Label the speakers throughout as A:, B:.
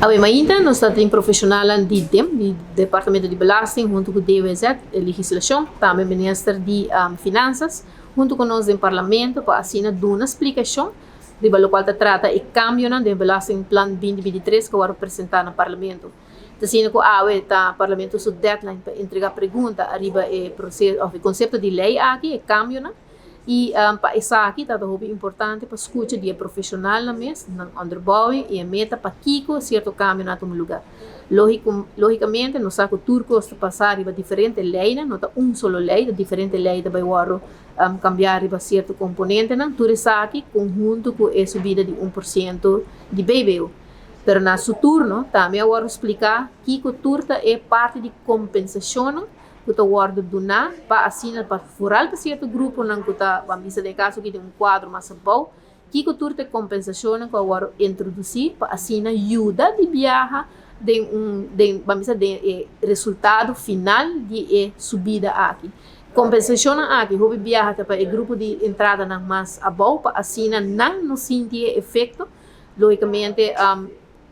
A: Mas ainda nós temos profissionais de DEM, do Departamento de Belasting, junto com o DWZ, Legislação, também o Ministério de Finanças, junto com nós no Parlamento, para assinar uma explicação de o qual trata e cambio do Belasting Plan 2023 que vai apresentar no Parlamento. Assim, o Parlamento tem deadline para entregar pergunta arriba o conceito de lei aqui, e cambio, e para isso aqui está muito importante para escutar de profissional na mesa, na underbouing e a meta para Kiko certo cambio na tom lugar. Logicamente, nós sabemos que turco está passar riba diferente lei, não está solo lei, diferente lei da vai cambiar riba certo componente, não tudo isso aqui conjunto com a subida de 1% de BBU. Pero na seu turno, também eu vou explicar que o turta é parte de compensação que eu vou donar para assinar para furar para certo grupo, não que vamos dizer de caso que tem quadro mais bom, que o turta é compensação que eu vou introduzir para assinar ajuda de viagem vamos dizer de resultado final de subida aqui. Compensação aqui, o viagem para o grupo de entrada não mais bom para assinar não sentir efeito, logicamente a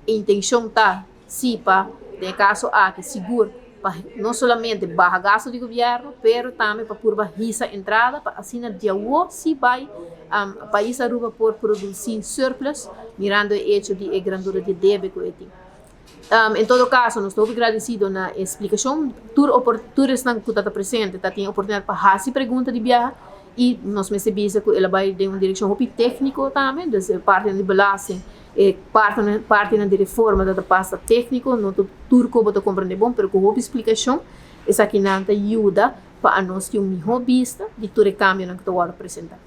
A: intenção está, sim, para, no caso aqui, seguro, para não somente barra gasto do governo, mas também para por barriça entrada, para assinar de agua, se vai, país aruba por produzir surplus, mirando o hecho de grandura de débito que tem. Em todo caso, nós estamos agradecidos na explicação, todos que estão presentes, têm a oportunidade para fazer perguntas de viagem, e nós percebemos que ela vai ter uma direção técnica também, desde parte de belasting, parte de reforma da pasta técnica, não turco para compreender bom, mas com a explicação, essa aqui não ajuda para nós ter uma melhor vista de todo o cambio que eu vou apresentar.